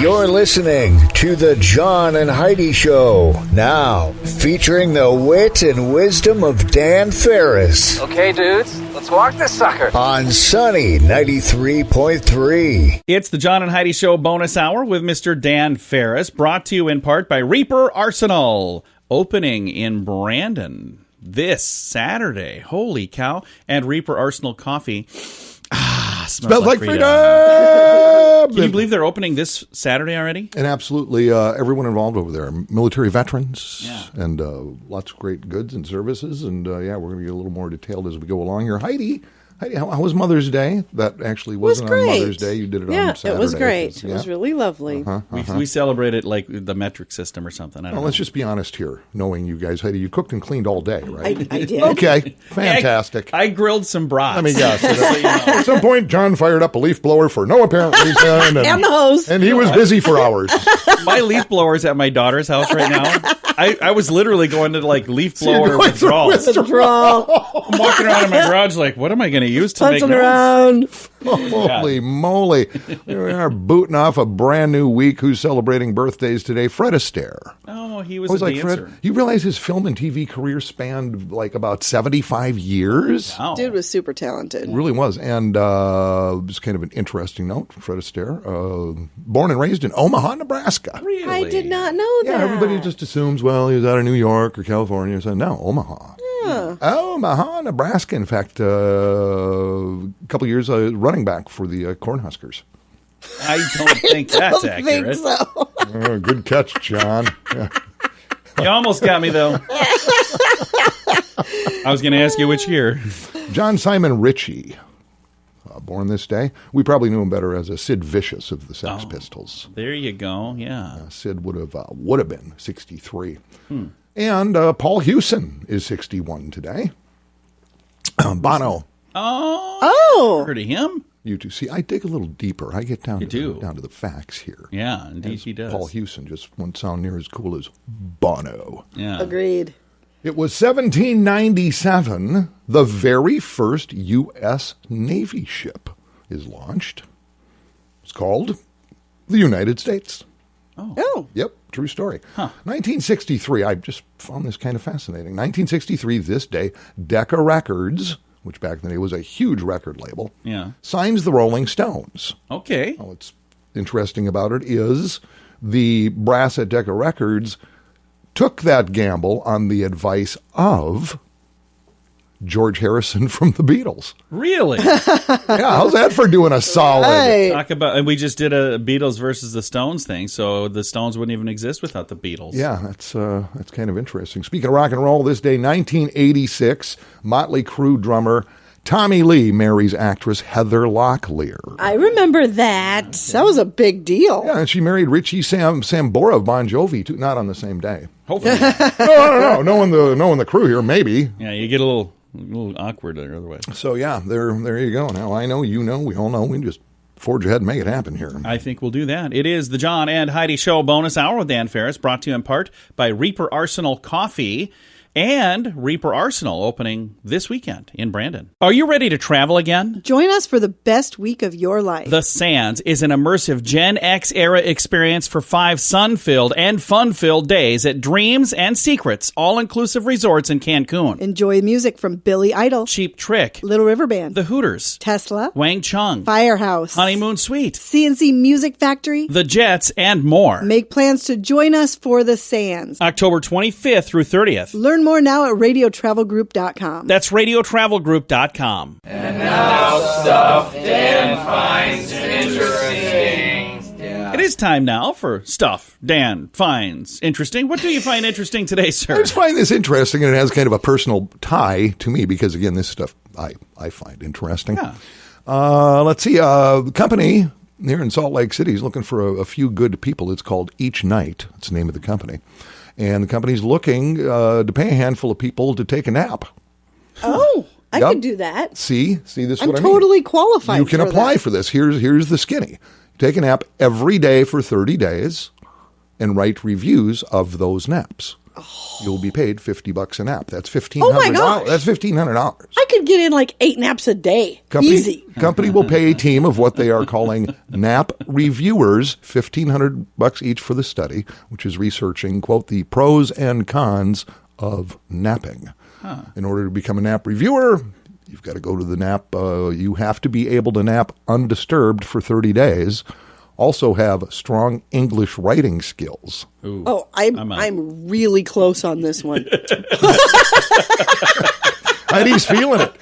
You're listening to the John and Heidi Show. Now, featuring the wit and wisdom of Dan Farris. Okay, dudes, let's walk this sucker. On Sunny 93.3. It's the John and Heidi Show bonus hour with Mr. Dan Farris, brought to you in part by Reaper Arsenal, opening in Brandon this Saturday. Holy cow. And Reaper Arsenal coffee. Smells like freedom. Can you believe they're opening this Saturday already? And absolutely everyone involved over there, military veterans, and lots of great goods and services. And we're going to get a little more detailed as we go along here. Heidi, how was Mother's Day? That actually wasn't on Mother's Day. You did it on Saturday. Yeah, it was great. It was really lovely. We celebrated like the metric system or something. I don't know. Let's just be honest here, knowing you guys. Heidi, you cooked and cleaned all day, right? I did. Okay, fantastic. I grilled some brats. Let me guess. At some point, John fired up a leaf blower for no apparent reason. And the hose. And he was busy for hours. My leaf blower's at my daughter's house right now. I was literally going to like leaf blower withdrawals. I'm walking around in my garage like, what am I going to use to make noise? Holy moly. Here we are booting off a brand new week. Who's celebrating birthdays today? Fred Astaire. Oh, he was a dancer. Fred, you realize his film and TV career spanned like about 75 years? Wow. Dude was super talented. It really was. And just kind of an interesting note, Fred Astaire, born and raised in Omaha, Nebraska. Really? I did not know that. Yeah, everybody just assumes, well, he was out of New York or California. So no, Omaha. Yeah. Omaha, Nebraska. In fact, a couple years running back for the Cornhuskers. I don't think that's accurate. Think so. Oh, good catch, John. Yeah. You almost got me, though. I was going to ask you which year. John Simon Ritchie, born this day. We probably knew him better as a Sid Vicious of the Sex Pistols. There you go, yeah. Sid would have been 63. And Paul Hewson is 61 today. Bono. Oh. Heard of him? You two. See, I dig a little deeper. I get down to the facts here. Yeah, indeed he does. Paul Hewson just won't sound near as cool as Bono. Yeah. Agreed. It was 1797. The very first U.S. Navy ship is launched. It's called the United States. Oh. Yep, true story. 1963, I just found this kind of fascinating. 1963, this day, Decca Records, which back in the day was a huge record label, signs the Rolling Stones. Okay. What's interesting about it is the brass at Decca Records took that gamble on the advice of George Harrison from the Beatles. Really? Yeah, how's that for doing a solid? Right. Talk about, and we just did a Beatles versus the Stones thing, so the Stones wouldn't even exist without the Beatles. Yeah, that's kind of interesting. Speaking of rock and roll, this day, 1986, Motley Crue drummer Tommy Lee marries actress Heather Locklear. I remember that. That was a big deal. Yeah, and she married Richie Sambora of Bon Jovi, too, not on the same day. Hopefully. No. Knowing the crew here, maybe. Yeah, you get a little awkward there otherwise. So, yeah, there you go. Now, I know, you know, we all know. We can just forge ahead and make it happen here. I think we'll do that. It is the John and Heidi Show bonus hour with Dan Farris, brought to you in part by Reaper Arsenal Coffee and Reaper Arsenal, opening this weekend in Brandon. Are you ready to travel again? Join us for the best week of your life. The Sands is an immersive Gen X era experience for 5 sun-filled and fun-filled days at Dreams and Secrets all-inclusive resorts in Cancun. Enjoy music from Billy Idol, Cheap Trick, Little River Band, The Hooters, Tesla, Wang Chung, Firehouse, Honeymoon Suite, CNC Music Factory, The Jets, and more. Make plans to join us for the Sands. October 25th through 30th. Learn more now at radiotravelgroup.com. That's radiotravelgroup.com. And now stuff Dan finds interesting. It is time now for Stuff Dan Finds Interesting. What do you find interesting today, sir? I just find this interesting, and it has kind of a personal tie to me because, again, this stuff I find interesting. Yeah. Let's see. The company here in Salt Lake City is looking for a few good people. It's called Each Night. It's the name of the company. And the company's looking to pay a handful of people to take a nap. Oh, I Yep. could do that. See, this is I'm what I mean. totally qualified. You can for apply that. for this. Here's the skinny. Take a nap every day for 30 days and write reviews of those naps. you'll be paid $50 a nap. That's $1,500. Oh my gosh. That's $1,500. I could get in like 8 naps a day. Easy. Company will pay a team of what they are calling nap reviewers $1,500 each for the study, which is researching, quote, the pros and cons of napping. In order to become a nap reviewer, you've got to go to the nap. You have to be able to nap undisturbed for 30 days. Also have strong English writing skills. Ooh, Oh, I'm really close on this one. Heidi's feeling it.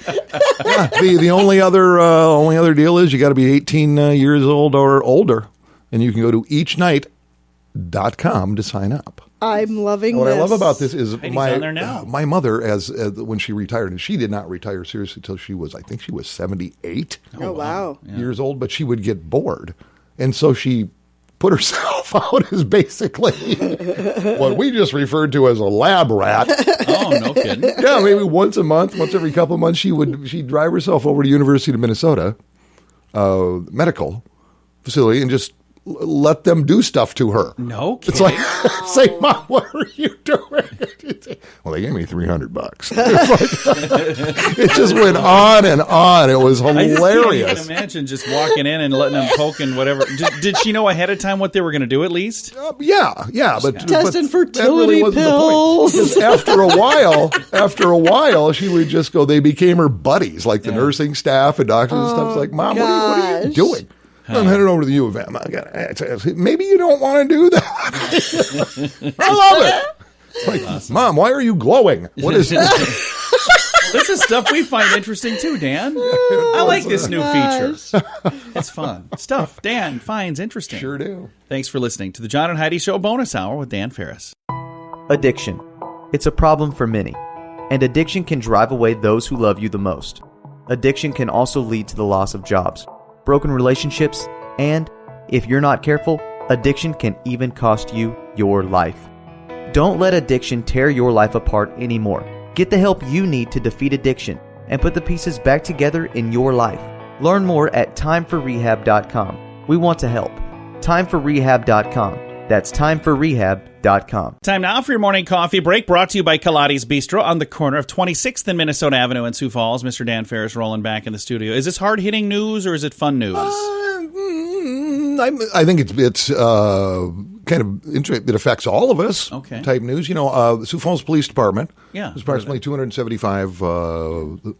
Yeah, the only other deal is you got to be 18 years old or older, and you can go to eachnight.com to sign up. I'm loving What this. I love about this is Heidi's on there now. my mother, as when she retired, and she did not retire seriously until she was 78 Oh, wow. years old, but she would get bored. And so she put herself out as basically what we just referred to as a lab rat. Oh, no kidding. Yeah, maybe once a month, once every couple of months, she'd drive herself over to University of Minnesota medical facility and just let them do stuff to her. No kidding. It's like, say, Mom, what are you doing? Well, they gave me $300. It just went on and on. It was I just can't hilarious. even imagine just walking in and letting them poke and whatever. Did she know ahead of time what they were going to do at least? Yeah, but Testing but fertility that really wasn't pills. The point. Because after a while, she would just go. They became her buddies, like the nursing staff and doctors and stuff. It's like, Mom, what are you gosh. doing? I'm headed over to the U of M. Maybe you don't want to do that. I love it. It's like, Mom, why are you glowing? What is This is stuff we find interesting too, Dan. I like this new feature. It's fun. Stuff Dan finds interesting. Sure do. Thanks for listening to the John and Heidi Show bonus hour with Dan Farris. Addiction. It's a problem for many, and addiction can drive away those who love you the most. Addiction can also lead to the loss of jobs, broken relationships, and, if you're not careful, addiction can even cost you your life. Don't let addiction tear your life apart anymore. Get the help you need to defeat addiction and put the pieces back together in your life. Learn more at timeforrehab.com. We want to help. Timeforrehab.com. That's timeforrehab.com. Time now for your morning coffee break, brought to you by Kaladi's Bistro on the corner of 26th and Minnesota Avenue in Sioux Falls. Mr. Dan Farris rolling back in the studio. Is this hard-hitting news or is it fun news? I think it's kind of interesting. It affects all of us. Okay. Type news. You know, the Sioux Falls Police Department. Yeah, There's approximately 275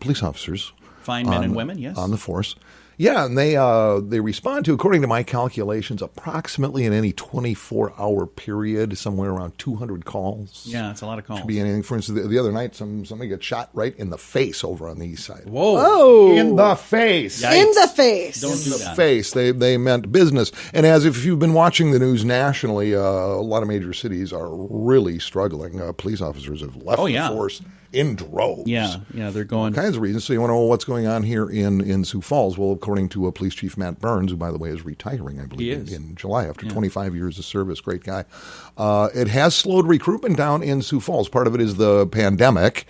police officers. Fine men and women, yes. On the force. Yeah, and they respond to, according to my calculations, approximately in any 24-hour period, somewhere around 200 calls. Yeah, it's a lot of calls. Could be anything. For instance, the other night, somebody got shot right in the face over on the east side. Whoa. Oh. In the face. Yikes. In the face. Don't do The that. face. They meant business. And as if you've been watching the news nationally, a lot of major cities are really struggling. Police officers have left the force in droves. Yeah, they're going. All kinds of reasons. So you want to know what's going on here in Sioux Falls? Well, according to Police Chief Matt Burns, who, by the way, is retiring, I believe, in July after 25 years of service. Great guy. It has slowed recruitment down in Sioux Falls. Part of it is the pandemic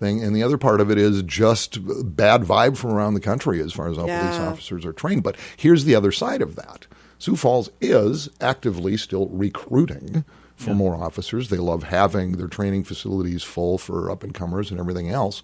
thing, and the other part of it is just bad vibe from around the country as far as how police officers are trained. But here's the other side of that. Sioux Falls is actively still recruiting for more officers. They love having their training facilities full for up-and-comers and everything else.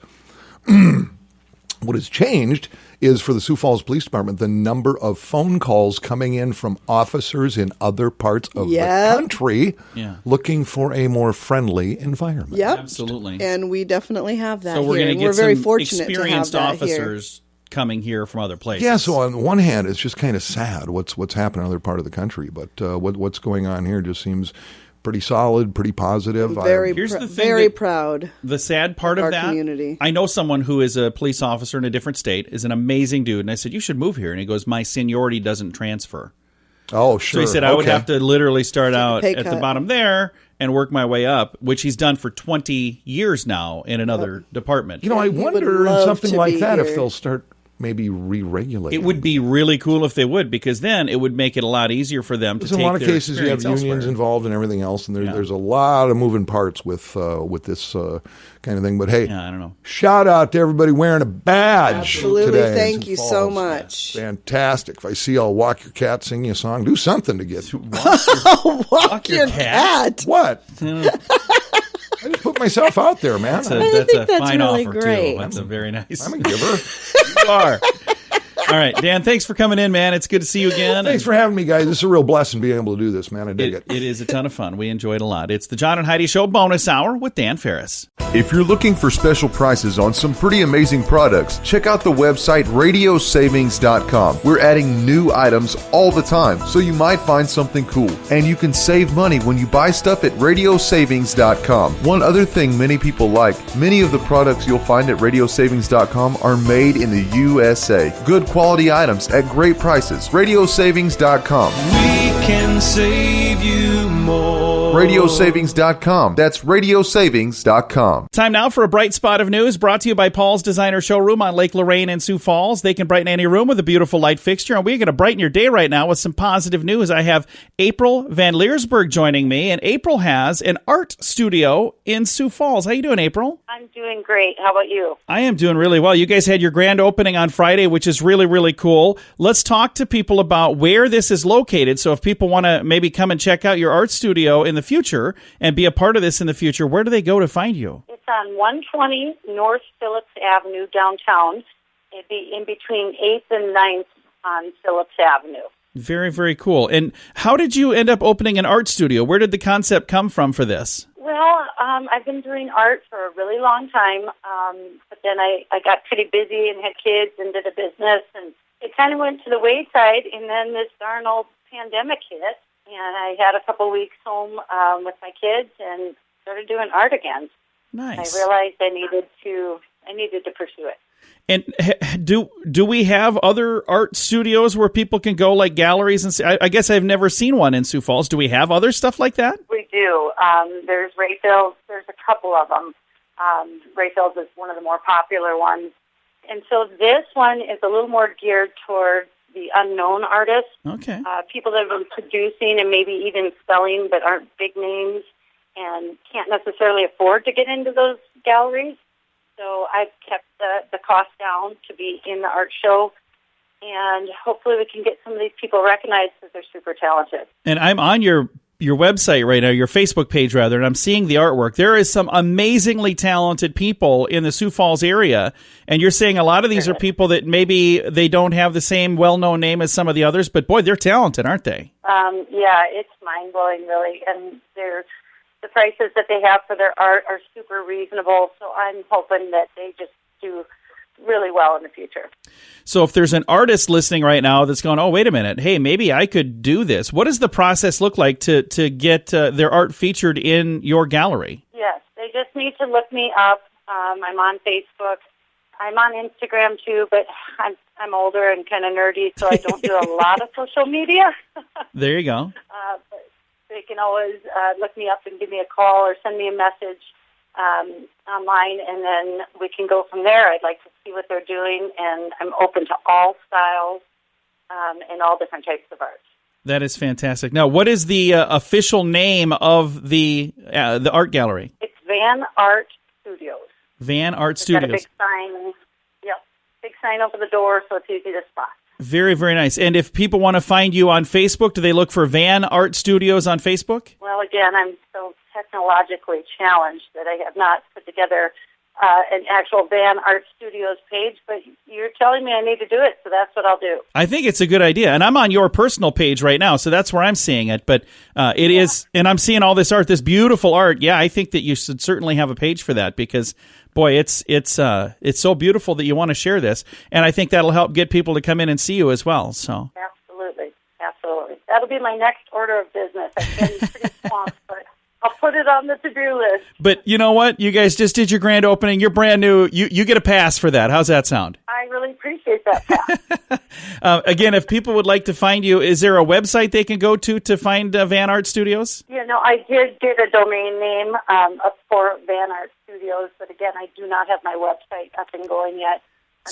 What has changed is, for the Sioux Falls Police Department, the number of phone calls coming in from officers in other parts of the country looking for a more friendly environment. Yep. Absolutely. And we definitely have that So we're here. going to and get we're very some fortunate to have experienced that officers coming here from other places. Yeah, so on one hand, it's just kind of sad what's happening in other part of the country, but what's going on here just seems pretty solid, pretty positive. Very, Here's the thing very that- proud. The sad part our of that, community. I know someone who is a police officer in a different state, is an amazing dude, and I said, you should move here. And he goes, my seniority doesn't transfer. Oh, sure. So he said, I would have to literally start out pay at the cut. bottom there and work my way up, which he's done for 20 years now in another department. You know, I He would wonder in love something to like be that if here. they'll start maybe re-regulating. It would be really cool if they would, because then it would make it a lot easier for them to There's take a lot of their cases you have experience unions elsewhere. involved and everything else, and there's a lot of moving parts with this kind of thing. But hey, I don't know. Shout out to everybody wearing a badge. Absolutely. Today in Thank Sioux you so Falls. much. Fantastic. If I see y'all walk your cat, sing you a song, do something to get Walk your cat. what? put myself out there, man. That's I a think that's fine really offer, great. too. That's a very nice. I'm a giver. You are. All right, Dan, thanks for coming in, man. It's good to see you again. Thanks for having me, guys. It's a real blessing being able to do this, man. I dig it. It is a ton of fun. We enjoy it a lot. It's the John and Heidi Show bonus hour with Dan Farris. If you're looking for special prices on some pretty amazing products, check out the website radiosavings.com. We're adding new items all the time, so you might find something cool. And you can save money when you buy stuff at radiosavings.com. One other thing many people like, many of the products you'll find at radiosavings.com are made in the USA. Good quality items at great prices. Radiosavings.com. We can save you more. Radiosavings.com. That's radiosavings.com. Time now for a bright spot of news brought to you by Paul's Designer Showroom on Lake Lorraine in Sioux Falls. They can brighten any room with a beautiful light fixture, and we're going to brighten your day right now with some positive news. I have April Van Leersburg joining me, and April has an art studio in Sioux Falls. How you doing, April? I'm doing great. How about you? I am doing really well. You guys had your grand opening on Friday, which is really, really cool. Let's talk to people about where this is located. So if people want to maybe come and check out your art studio in the future and be a part of this in the future, where do they go to find you? It's on 120 North Phillips Avenue downtown. It'd be in between 8th and 9th on Phillips Avenue. Very, very cool. And how did you end up opening an art studio? Where did the concept come from for this? Well, I've been doing art for a really long time, but then I got pretty busy and had kids and did a business, and it kind of went to the wayside, and then this darn old pandemic hit, and I had a couple weeks home with my kids and started doing art again. Nice. I realized I needed to pursue it. And do we have other art studios where people can go, like galleries? And see? I guess I've never seen one in Sioux Falls. Do we have other stuff like that? We do. There's Rayfield's. There's a couple of them. Rayfield's is one of the more popular ones. And so this one is a little more geared towards the unknown artists. Okay. People that have been producing and maybe even selling but aren't big names and can't necessarily afford to get into those galleries. So I've kept the cost down to be in the art show, and hopefully we can get some of these people recognized because they're super talented. And I'm on your website right now, your Facebook page rather, and I'm seeing the artwork. There is some amazingly talented people in the Sioux Falls area, and you're saying a lot of these are people that maybe they don't have the same well-known name as some of the others, but boy, they're talented, aren't they? Yeah, it's mind-blowing, really, and the prices that they have for their art are super reasonable, so I'm hoping that they just do really well in the future. So if there's an artist listening right now that's going, oh, wait a minute, hey, maybe I could do this. What does the process look like to get their art featured in your gallery? Yes, they just need to look me up. I'm on Facebook. I'm on Instagram, too, but I'm older and kind of nerdy, so I don't do a lot of social media. There you go. But they can always look me up and give me a call or send me a message online, and then we can go from there. I'd like to see what they're doing, and I'm open to all styles and all different types of art. That is fantastic. Now, what is the official name of the art gallery? It's VanArt Studios. VanArt It's Studios. got a big sign. Yep, big sign over the door, so it's easy to spot. Very, very nice. And if people want to find you on Facebook, do they look for VanArt Studios on Facebook? Well, again, I'm so technologically challenged that I have not put together an actual VanArt Studios page, but you're telling me I need to do it, so that's what I'll do. I think it's a good idea. And I'm on your personal page right now, so that's where I'm seeing it. But it is, and I'm seeing all this art, this beautiful art. Yeah, I think that you should certainly have a page for that because, boy, it's so beautiful that you want to share this. And I think that'll help get people to come in and see you as well. So Absolutely. That'll be my next order of business. I've been pretty swamped, but I'll put it on the to-do list. But you know what? You guys just did your grand opening. You're brand new. You get a pass for that. How's that sound? I really appreciate that, Pat. Again, if people would like to find you, is there a website they can go to find VanArt Studios? I did get a domain name up for VanArt Studios, but again, I do not have my website up and going yet.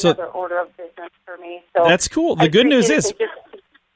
Another order of business for me. So that's cool. The good news is,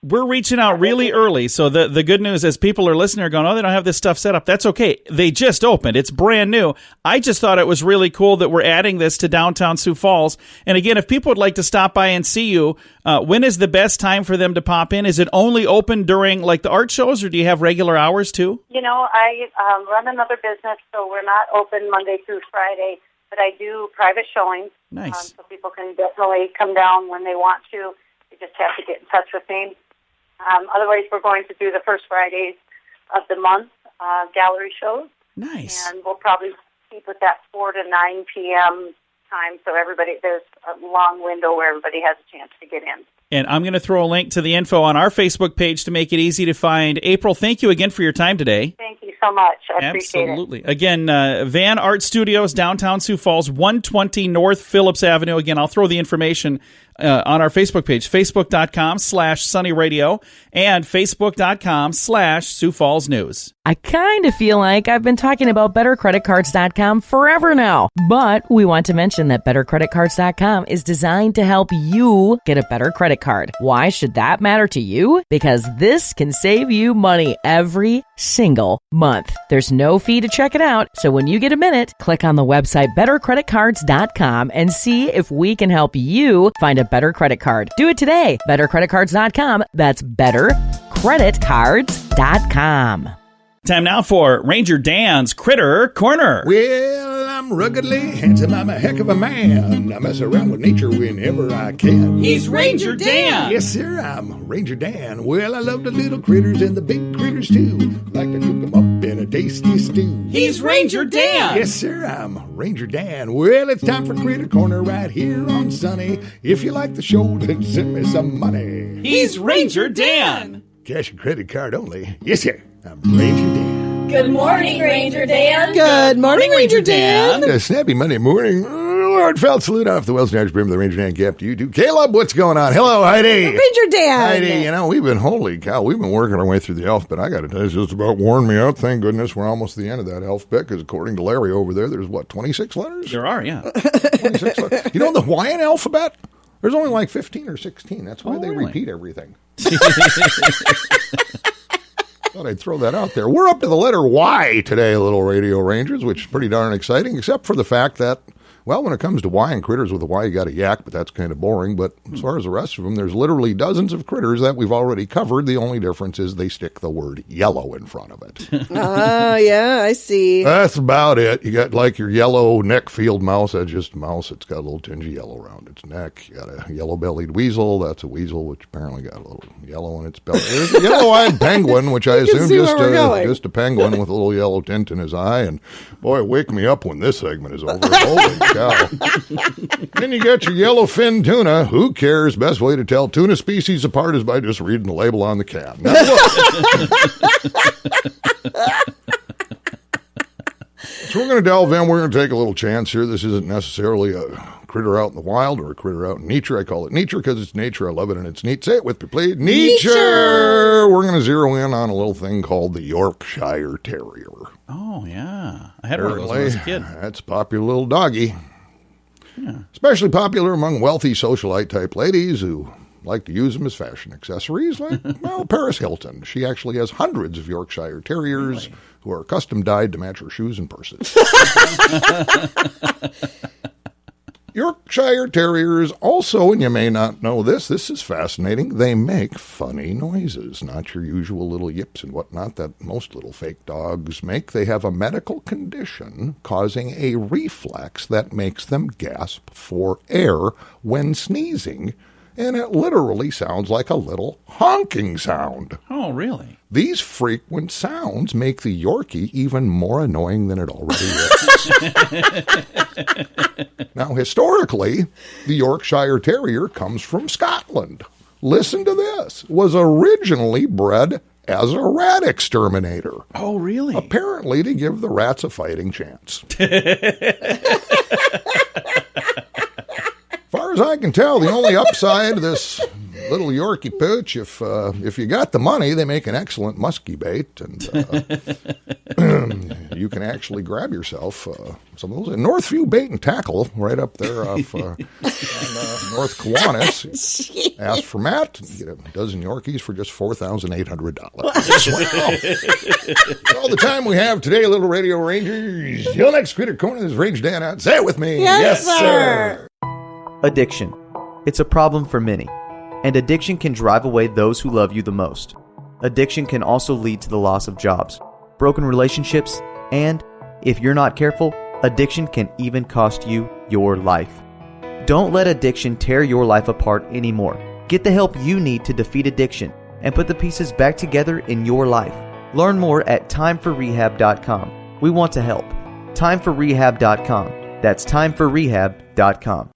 We're reaching out really early, so the good news is people are listening are going, oh, they don't have this stuff set up. That's okay. They just opened. It's brand new. I just thought it was really cool that we're adding this to downtown Sioux Falls. And again, if people would like to stop by and see you, when is the best time for them to pop in? Is it only open during like the art shows, or do you have regular hours too? I run another business, so we're not open Monday through Friday, but I do private showings. Nice. So people can definitely come down when they want to. They just have to get in touch with me. Otherwise, we're going to do the first Fridays of the month gallery shows. Nice. And we'll probably keep with that 4 to 9 p.m. time, so there's a long window where everybody has a chance to get in. And I'm going to throw a link to the info on our Facebook page to make it easy to find. April, thank you again for your time today. Thank you so much. I appreciate it. Absolutely. Again, VanArt Studios, downtown Sioux Falls, 120 North Phillips Avenue. Again, I'll throw the information on our Facebook page, facebook.com/Sunny Radio and facebook.com/Sioux Falls News. I kind of feel like I've been talking about BetterCreditCards.com forever now, but we want to mention that BetterCreditCards.com is designed to help you get a better credit card. Why should that matter to you? Because this can save you money every single month. There's no fee to check it out, so when you get a minute, click on the website BetterCreditCards.com and see if we can help you find a better credit card. Do it today. BetterCreditCards.com. That's BetterCreditCards.com. Time now for Ranger Dan's Critter Corner. Well, I'm ruggedly handsome. I'm a heck of a man. I mess around with nature whenever I can. He's Ranger Dan. Yes, sir, I'm Ranger Dan. Well, I love the little critters and the big critters, too. Like to cook them up in a tasty stew. He's Ranger Dan. Yes, sir, I'm Ranger Dan. Well, it's time for Critter Corner right here on Sunny. If you like the show, then send me some money. He's Ranger Dan. Cash and credit card only. Yes, sir, I'm Ranger Dan. Good morning, Ranger Dan. Good morning, Ranger Dan. A snappy Monday morning. Heartfelt salute off the Wells Dodge Brim of the Ranger Dan cap to you too. Caleb, what's going on? Hello, Heidi. Ranger Dan. Heidi, holy cow, we've been working our way through the alphabet. I got to tell you, it's just about worn me out. Thank goodness we're almost at the end of that alphabet, because according to Larry over there, there's 26 letters? There are, yeah. 26 letters. You know, the Hawaiian alphabet, there's only like 15 or 16. That's why they really? repeat everything. Thought I'd throw that out there. We're up to the letter Y today, little Radio Rangers, which is pretty darn exciting, except for the fact that, well, when it comes to Y and critters with a Y, you got a yak, but that's kind of boring. But as far as the rest of them, there's literally dozens of critters that we've already covered. The only difference is they stick the word yellow in front of it. Yeah, I see. That's about it. You got like your yellow neck field mouse. That's just a mouse. It's got a little tinge of yellow around its neck. You got a yellow-bellied weasel. That's a weasel, which apparently got a little yellow in its belly. There's a yellow-eyed penguin, which I assume just a penguin with a little yellow tint in his eye. And boy, wake me up when this segment is over. Holy cow. Then you got your yellowfin tuna. Who cares? Best way to tell tuna species apart is by just reading the label on the can. Now, so we're going to delve in. We're going to take a little chance here. This isn't necessarily a critter out in the wild or a critter out in nature. I call it nature because it's nature. I love it and it's neat. Say it with me, please. Nature! We're going to zero in on a little thing called the Yorkshire Terrier. Oh, yeah. I had one of those when I was a kid. That's a popular little doggy. Yeah. Especially popular among wealthy socialite-type ladies who like to use them as fashion accessories, like, well, Paris Hilton. She actually has hundreds of Yorkshire Terriers who are custom dyed to match her shoes and purses. Yorkshire Terriers also, and you may not know this is fascinating, they make funny noises, not your usual little yips and whatnot that most little fake dogs make. They have a medical condition causing a reflex that makes them gasp for air when sneezing, and it literally sounds like a little honking sound. Oh, really? These frequent sounds make the Yorkie even more annoying than it already is. Now, historically, the Yorkshire Terrier comes from Scotland. Listen to this. Was originally bred as a rat exterminator. Oh, really? Apparently to give the rats a fighting chance. As far as I can tell, the only upside to this little Yorkie pooch. If you got the money, they make an excellent musky bait, and you can actually grab yourself some of those. Northview Bait and Tackle, right up there off North Kiwanis. Ask for Matt, and you get a dozen Yorkies for just $4,800. That's all the time we have today, Little Radio Rangers. Till next Critter Corner, this is Range Dan out. Say it with me. Yes, sir. Addiction. It's a problem for many, and addiction can drive away those who love you the most. Addiction can also lead to the loss of jobs, broken relationships, and, if you're not careful, addiction can even cost you your life. Don't let addiction tear your life apart anymore. Get the help you need to defeat addiction and put the pieces back together in your life. Learn more at timeforrehab.com. We want to help. Timeforrehab.com. That's timeforrehab.com.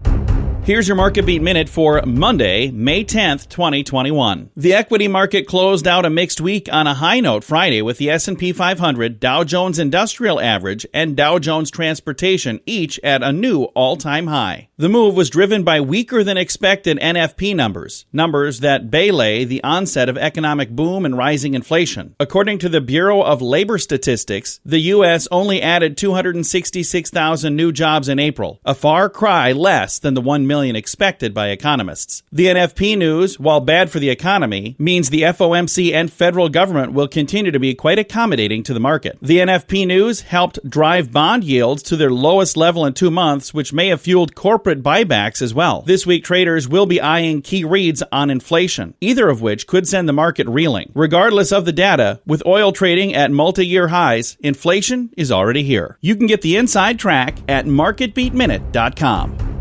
Here's your Market Beat Minute for Monday, May 10th, 2021. The equity market closed out a mixed week on a high note Friday with the S&P 500, Dow Jones Industrial Average, and Dow Jones Transportation each at a new all-time high. The move was driven by weaker than expected NFP numbers that belay the onset of economic boom and rising inflation. According to the Bureau of Labor Statistics, the U.S. only added 266,000 new jobs in April, a far cry less than the 1 million expected by economists. The NFP news, while bad for the economy, means the FOMC and federal government will continue to be quite accommodating to the market. The NFP news helped drive bond yields to their lowest level in 2 months, which may have fueled corporate buybacks as well. This week, traders will be eyeing key reads on inflation, either of which could send the market reeling. Regardless of the data, with oil trading at multi-year highs, inflation is already here. You can get the inside track at marketbeatminute.com.